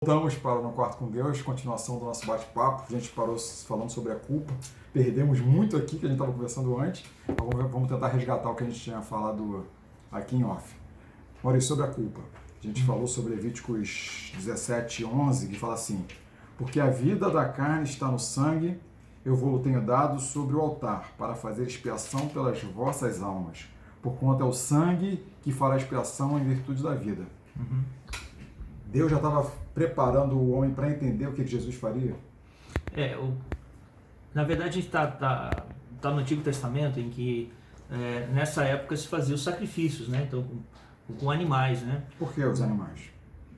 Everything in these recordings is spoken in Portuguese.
Voltamos para No Quarto com Deus, continuação do nosso bate-papo. A gente parou falando sobre a culpa. Perdemos muito aqui que a gente estava conversando antes. Vamos tentar resgatar o que a gente tinha falado aqui em off. Maurício, sobre a culpa. A gente falou sobre Levíticos 17:11, que fala assim: porque a vida da carne está no sangue, eu vou-lo tenho dado sobre o altar, para fazer expiação pelas vossas almas. Porquanto é o sangue que fará expiação em virtude da vida. Deus já estava preparando o homem para entender o que Jesus faria? Na verdade, a gente está no Antigo Testamento, em que nessa época se fazia os sacrifícios, né? Então, com animais, né? Por que os animais?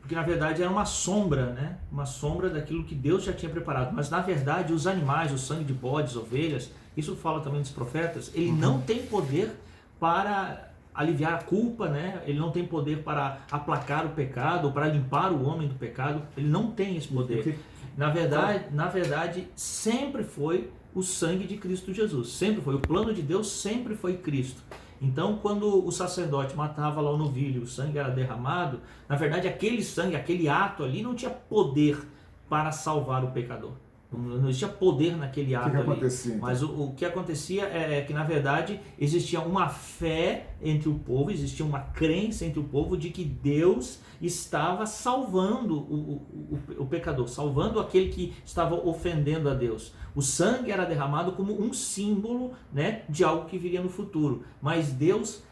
Porque na verdade era uma sombra, né? Uma sombra daquilo que Deus já tinha preparado. Mas na verdade os animais, o sangue de bodes, ovelhas, isso fala também dos profetas, ele não tem poder para aliviar a culpa, né? Ele não tem poder para aplacar o pecado ou para limpar o homem do pecado. Ele não tem esse poder. Na verdade, sempre foi o sangue de Cristo Jesus. Sempre foi. O plano de Deus sempre foi Cristo. Então, quando o sacerdote matava lá o novilho, o sangue era derramado, na verdade, aquele sangue, aquele ato ali, não tinha poder para salvar o pecador. Não existia poder naquele ato ali. Acontecia, então? Mas o que acontecia é que, na verdade, existia uma fé entre o povo, existia uma crença entre o povo de que Deus estava salvando o pecador, salvando aquele que estava ofendendo a Deus. O sangue era derramado como um símbolo, né, de algo que viria no futuro. Mas Deus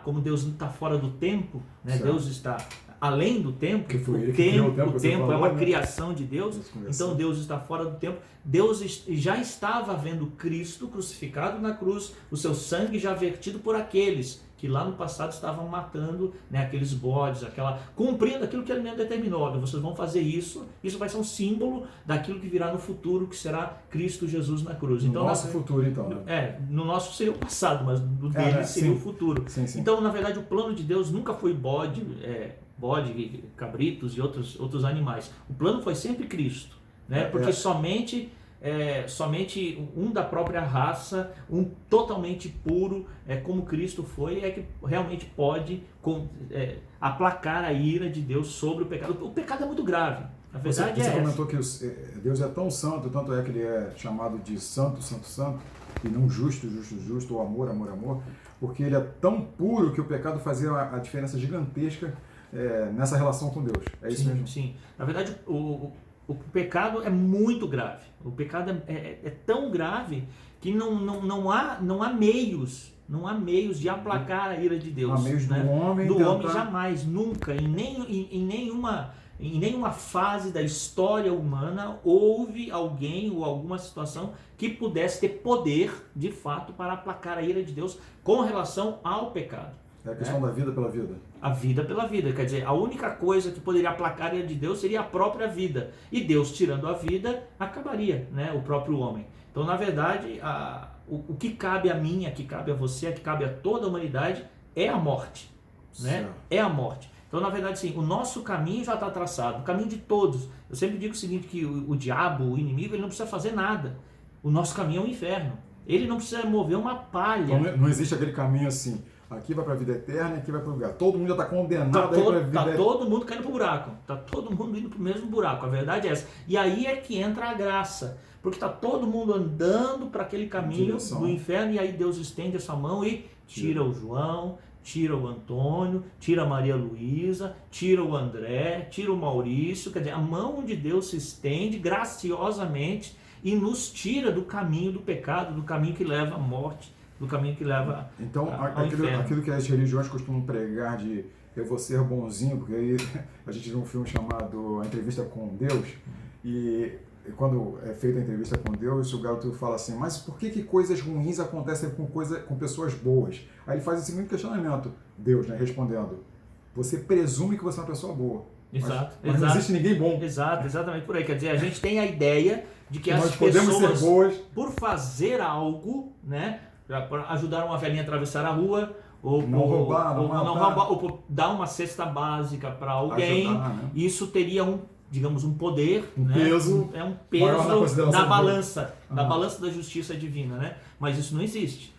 como Deus não está fora do tempo, né, Deus está além do tempo, o tempo é uma criação de Deus, então Deus está fora do tempo. Deus já estava vendo Cristo crucificado na cruz, o seu sangue já vertido por aqueles que lá no passado estavam matando, né, aqueles bodes, cumprindo aquilo que ele mesmo determinou. Olha, vocês vão fazer isso vai ser um símbolo daquilo que virá no futuro, que será Cristo Jesus na cruz. Então, no nosso futuro, então. Né? No nosso seria o passado, mas no dele seria o futuro. Sim. Então, na verdade, o plano de Deus nunca foi bode, cabritos e outros animais. O plano foi sempre Cristo, né? Porque somente um da própria raça, um totalmente puro, como Cristo foi, é que realmente pode aplacar a ira de Deus sobre o pecado. O pecado é muito grave. A verdade você comentou que Deus é tão santo, tanto é que ele é chamado de santo, e não justo, ou amor, porque ele é tão puro que o pecado fazia a diferença gigantesca nessa relação com Deus. É isso mesmo? Sim. Na verdade, o pecado é muito grave. O pecado é tão grave que não há meios de aplacar a ira de Deus. Não há meios né? do homem jamais, nunca, em nenhuma fase da história humana houve alguém ou alguma situação que pudesse ter poder, de fato, para aplacar a ira de Deus com relação ao pecado. É a questão da vida pela vida. A vida pela vida, quer dizer, a única coisa que poderia aplacar a ira de Deus seria a própria vida. E Deus tirando a vida, acabaria, né, o próprio homem. Então, na verdade, o que cabe a mim, que cabe a você, que cabe a toda a humanidade, é a morte. Né? É a morte. Então, na verdade, sim, o nosso caminho já está traçado, o caminho de todos. Eu sempre digo o seguinte, que o diabo, o inimigo, ele não precisa fazer nada. O nosso caminho é o inferno. Ele não precisa mover uma palha. Então, não existe aquele caminho assim, aqui vai para a vida eterna, aqui vai para o lugar. Todo mundo já está condenado para a vida eterna. Está todo mundo caindo para o buraco. Está todo mundo indo para o mesmo buraco. A verdade é essa. E aí é que entra a graça. Porque está todo mundo andando para aquele caminho do inferno, e aí Deus estende a sua mão e tira o João, tira o Antônio, tira a Maria Luísa, tira o André, tira o Maurício. Quer dizer, a mão de Deus se estende graciosamente e nos tira do caminho do pecado, do caminho que leva à morte, do caminho que leva ao inferno. Aquilo que as religiões costumam pregar de eu vou ser bonzinho, porque aí a gente viu um filme chamado A Entrevista com Deus, e quando é feita a entrevista com Deus, o garoto fala assim, mas por que coisas ruins acontecem com pessoas boas? Aí ele faz o seguinte questionamento, Deus, né, respondendo, você presume que você é uma pessoa boa, mas não existe ninguém bom. Exatamente por aí. Quer dizer, a gente tem a ideia de que as pessoas, por fazer algo, né, para ajudar uma velhinha a atravessar a rua, ou por dar uma cesta básica para alguém, ajudar, né? Isso teria digamos, um poder, um peso na balança, na balança da justiça divina, né? Mas isso não existe.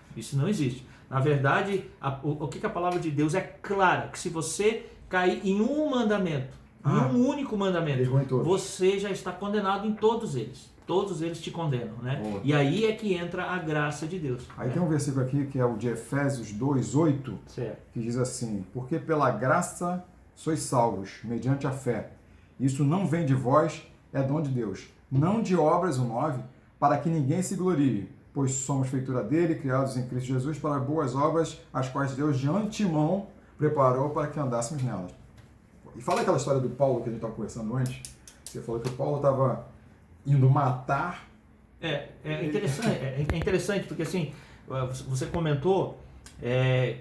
Na verdade, o que a palavra de Deus é clara, que se você cair em um mandamento, em um único mandamento, errou em todos. você já está condenado em todos eles. Todos eles te condenam, né? Boa. E aí é que entra a graça de Deus. Aí tem um versículo aqui que é o de Efésios 2:8, Certo. que diz assim: porque pela graça sois salvos, mediante a fé. Isso não vem de vós, é dom de Deus. Não de obras, o 9, para que ninguém se glorie, pois somos feitura dele, criados em Cristo Jesus para boas obras, as quais Deus de antemão preparou para que andássemos nelas. E fala aquela história do Paulo que a gente estava conversando antes. Você falou que o Paulo estava indo matar. É interessante porque assim, você comentou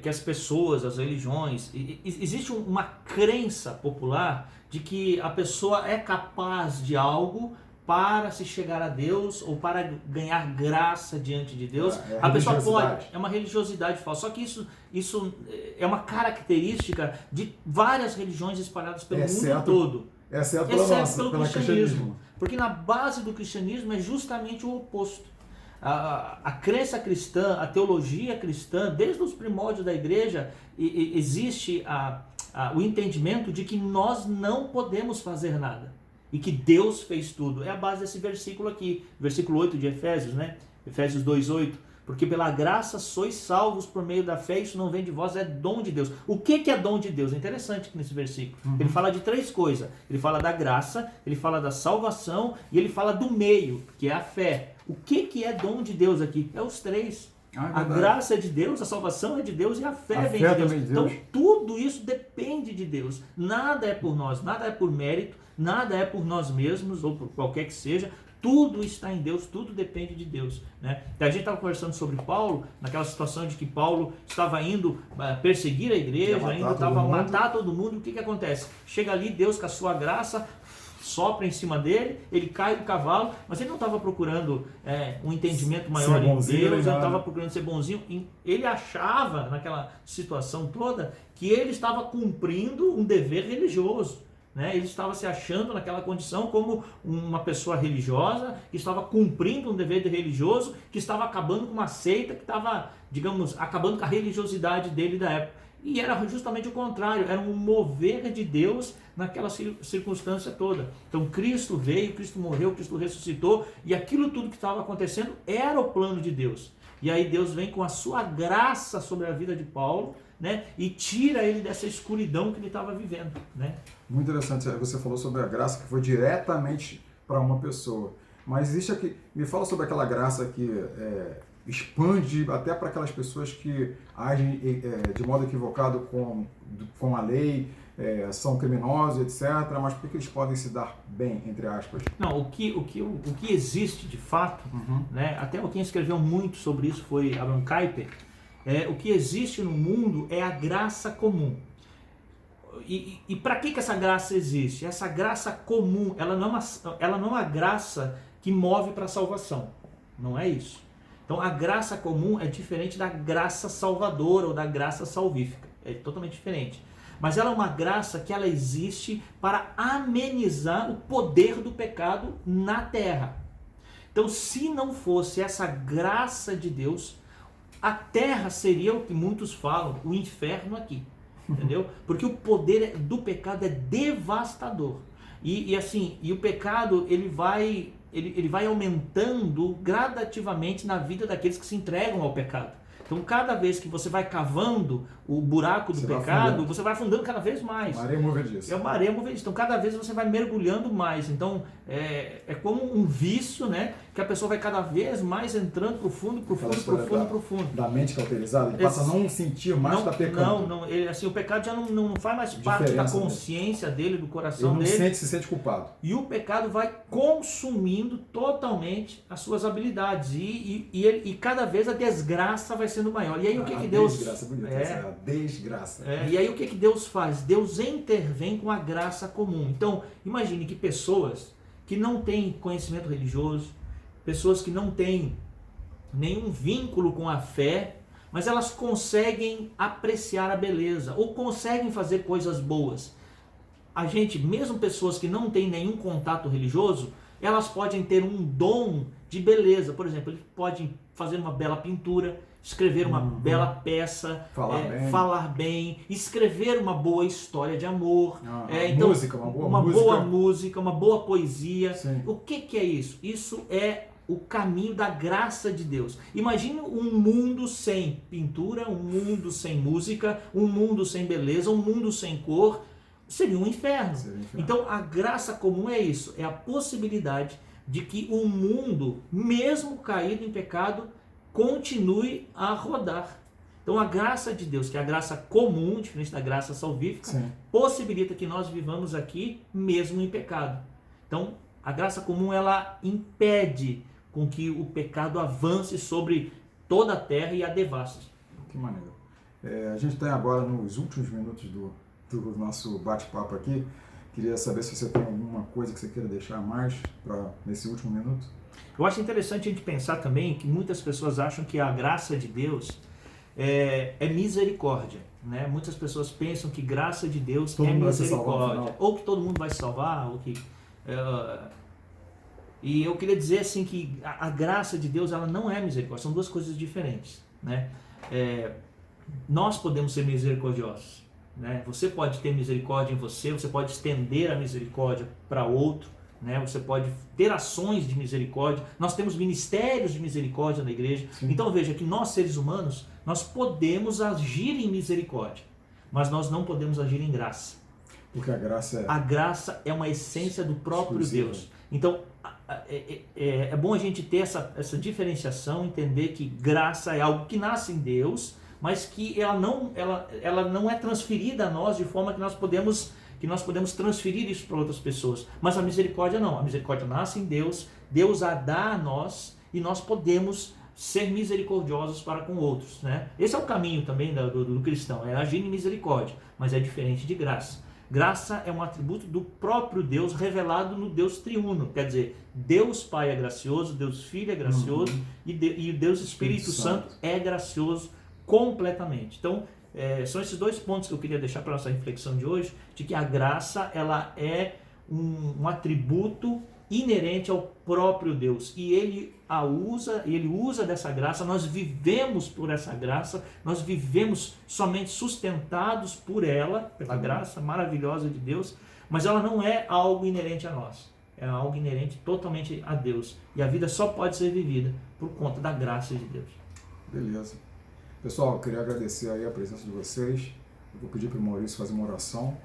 que as pessoas, as religiões, existe uma crença popular de que a pessoa é capaz de algo para se chegar a Deus ou para ganhar graça diante de Deus. A pessoa pode, é uma religiosidade falsa. Só que isso é uma característica de várias religiões espalhadas pelo mundo todo. Exceto pelo cristianismo. Porque na base do cristianismo é justamente o oposto. A crença cristã, a teologia cristã, desde os primórdios da igreja, existe o entendimento de que nós não podemos fazer nada e que Deus fez tudo. É a base desse versículo aqui, versículo 8 de Efésios, né? Efésios 2:8. Porque pela graça sois salvos por meio da fé, isso não vem de vós, é dom de Deus. O que é dom de Deus? É interessante nesse versículo. Ele fala de três coisas. Ele fala da graça, ele fala da salvação e ele fala do meio, que é a fé. O que é dom de Deus aqui? É os três. A graça é de Deus, a salvação é de Deus e a fé vem de Deus. Então tudo isso depende de Deus. Nada é por nós, nada é por mérito, nada é por nós mesmos ou por qualquer que seja. Tudo está em Deus, tudo depende de Deus, né? A gente estava conversando sobre Paulo, naquela situação de que Paulo estava indo perseguir a igreja, ainda estava matar todo mundo. O que acontece? Chega ali, Deus com a sua graça sopra em cima dele, ele cai do cavalo, mas ele não estava procurando um entendimento maior em Deus, ele estava procurando ser bonzinho. Ele achava, naquela situação toda, que ele estava cumprindo um dever religioso. Ele estava se achando naquela condição como uma pessoa religiosa, que estava cumprindo um dever religioso, que estava acabando com uma seita, que estava, digamos, acabando com a religiosidade dele da época. E era justamente o contrário, era um mover de Deus naquela circunstância toda. Então Cristo veio, Cristo morreu, Cristo ressuscitou, e aquilo tudo que estava acontecendo era o plano de Deus. E aí Deus vem com a sua graça sobre a vida de Paulo, né, e tira ele dessa escuridão que ele estava vivendo, né? Muito interessante, você falou sobre a graça que foi diretamente para uma pessoa, mas existe aqui, me fala sobre aquela graça que expande até para aquelas pessoas que agem de modo equivocado com a lei, são criminosos, etc., mas por que eles podem se dar bem, entre aspas? Não, o que existe de fato, né, até quem escreveu muito sobre isso foi Abraham Kuyper. O que existe no mundo é a graça comum. E para que essa graça existe? Essa graça comum, ela não é uma graça que move para a salvação. Não é isso. Então a graça comum é diferente da graça salvadora ou da graça salvífica. É totalmente diferente. Mas ela é uma graça que ela existe para amenizar o poder do pecado na terra. Então se não fosse essa graça de Deus, a terra seria o que muitos falam, o inferno aqui, entendeu? Porque o poder do pecado é devastador. E o pecado ele vai aumentando gradativamente na vida daqueles que se entregam ao pecado. Então, cada vez que você vai cavando o buraco do pecado, você vai afundando cada vez mais. Maré movediça. É uma maré movediça. Então, cada vez você vai mergulhando mais. Então, é como um vício, né? Que a pessoa vai cada vez mais entrando profundo. Da mente cauterizada, ele passa a não sentir mais que está pecando. Não, assim, o pecado já não faz mais parte da consciência dele, do coração dele. Ele se sente culpado. E o pecado vai consumindo totalmente as suas habilidades. E cada vez a desgraça vai sendo maior. E aí o que Deus... Desgraça, bonita, a desgraça. E aí o que Deus faz? Deus intervém com a graça comum. Então, imagine que pessoas que não têm conhecimento religioso, pessoas que não têm nenhum vínculo com a fé, mas elas conseguem apreciar a beleza, ou conseguem fazer coisas boas. A gente, mesmo pessoas que não têm nenhum contato religioso, elas podem ter um dom de beleza. Por exemplo, ele pode fazer uma bela pintura, escrever uma bela peça, falar bem, escrever uma boa história de amor, então, uma boa música, uma boa poesia. Sim. O que é isso? Isso é o caminho da graça de Deus. Imagine um mundo sem pintura, um mundo sem música, um mundo sem beleza, um mundo sem cor. Seria um inferno. Então a graça comum é isso, é a possibilidade de que o mundo, mesmo caído em pecado, continue a rodar. Então a graça de Deus, que é a graça comum, diferente da graça salvífica, Sim. possibilita que nós vivamos aqui mesmo em pecado. Então a graça comum, ela impede com que o pecado avance sobre toda a terra e a devaste. Que maneiro. A gente está agora nos últimos minutos do nosso bate-papo aqui. Queria saber se você tem alguma coisa que você queira deixar mais nesse último minuto. Eu acho interessante a gente pensar também que muitas pessoas acham que a graça de Deus é misericórdia, né? Muitas pessoas pensam que graça de Deus é misericórdia, ou que todo mundo vai se salvar, ou que... E eu queria dizer assim que a graça de Deus, ela não é misericórdia, são duas coisas diferentes, né? Nós podemos ser misericordiosos, né? Você pode ter misericórdia em você pode estender a misericórdia para outro, né? Você pode ter ações de misericórdia. Nós temos ministérios de misericórdia na igreja. Sim. Então veja que nós, seres humanos, nós podemos agir em misericórdia, mas nós não podemos agir em graça. Porque a graça é uma essência do próprio Deus. Então é bom a gente ter essa diferenciação, entender que graça é algo que nasce em Deus, mas que ela não é transferida a nós de forma que nós podemos transferir isso para outras pessoas. Mas a misericórdia não. A misericórdia nasce em Deus, Deus a dá a nós e nós podemos ser misericordiosos para com outros, né? Esse é o caminho também do cristão, é agir em misericórdia, mas é diferente de graça. Graça é um atributo do próprio Deus revelado no Deus triuno. Quer dizer, Deus Pai é gracioso, Deus Filho é gracioso e o Deus Espírito Santo é gracioso completamente. Então, são esses dois pontos que eu queria deixar para a nossa reflexão de hoje, de que a graça ela é um atributo inerente ao próprio Deus e ele usa dessa graça. Nós vivemos por essa graça, nós vivemos somente sustentados por ela, pela graça maravilhosa de Deus, mas ela não é algo inerente a nós, é algo inerente totalmente a Deus, e a vida só pode ser vivida por conta da graça de Deus. Beleza. Pessoal, eu queria agradecer aí a presença de vocês. Eu vou pedir para o Maurício fazer uma oração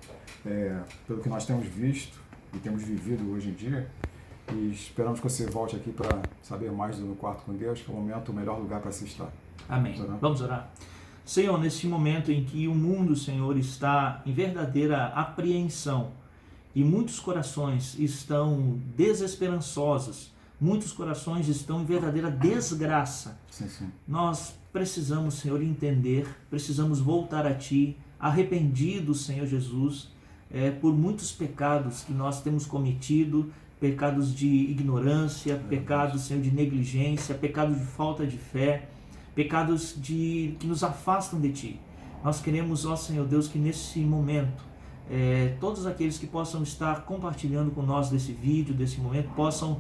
pelo que nós temos visto e temos vivido hoje em dia. E esperamos que você volte aqui para saber mais do No Quarto com Deus, que é o momento, o melhor lugar para se estar. Amém. Vamos orar. Senhor, nesse momento em que o mundo, Senhor, está em verdadeira apreensão e muitos corações estão desesperançosos, muitos corações estão em verdadeira desgraça. Sim. Nós precisamos, Senhor, entender, precisamos voltar a Ti, arrependidos, Senhor Jesus, por muitos pecados que nós temos cometido, pecados de ignorância, pecados, Senhor, de negligência, pecados de falta de fé, pecados que nos afastam de Ti. Nós queremos, ó Senhor Deus, que nesse momento, todos aqueles que possam estar compartilhando com nós desse vídeo, desse momento, possam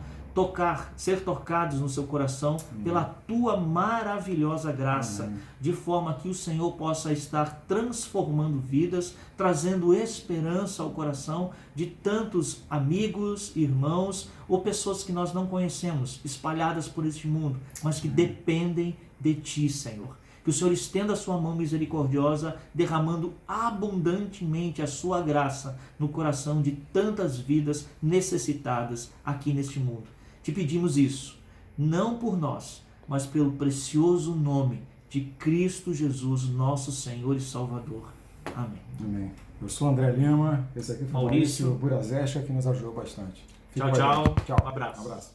ser tocados no seu coração pela Tua maravilhosa graça, de forma que o Senhor possa estar transformando vidas, trazendo esperança ao coração de tantos amigos, irmãos ou pessoas que nós não conhecemos, espalhadas por este mundo, mas que dependem de Ti, Senhor. Que o Senhor estenda a Sua mão misericordiosa, derramando abundantemente a Sua graça no coração de tantas vidas necessitadas aqui neste mundo. Te pedimos isso, não por nós, mas pelo precioso nome de Cristo Jesus, nosso Senhor e Salvador. Amém. Eu sou André Lima, esse aqui foi Maurício Burazesca, que nos ajudou bastante. Tchau. Um abraço.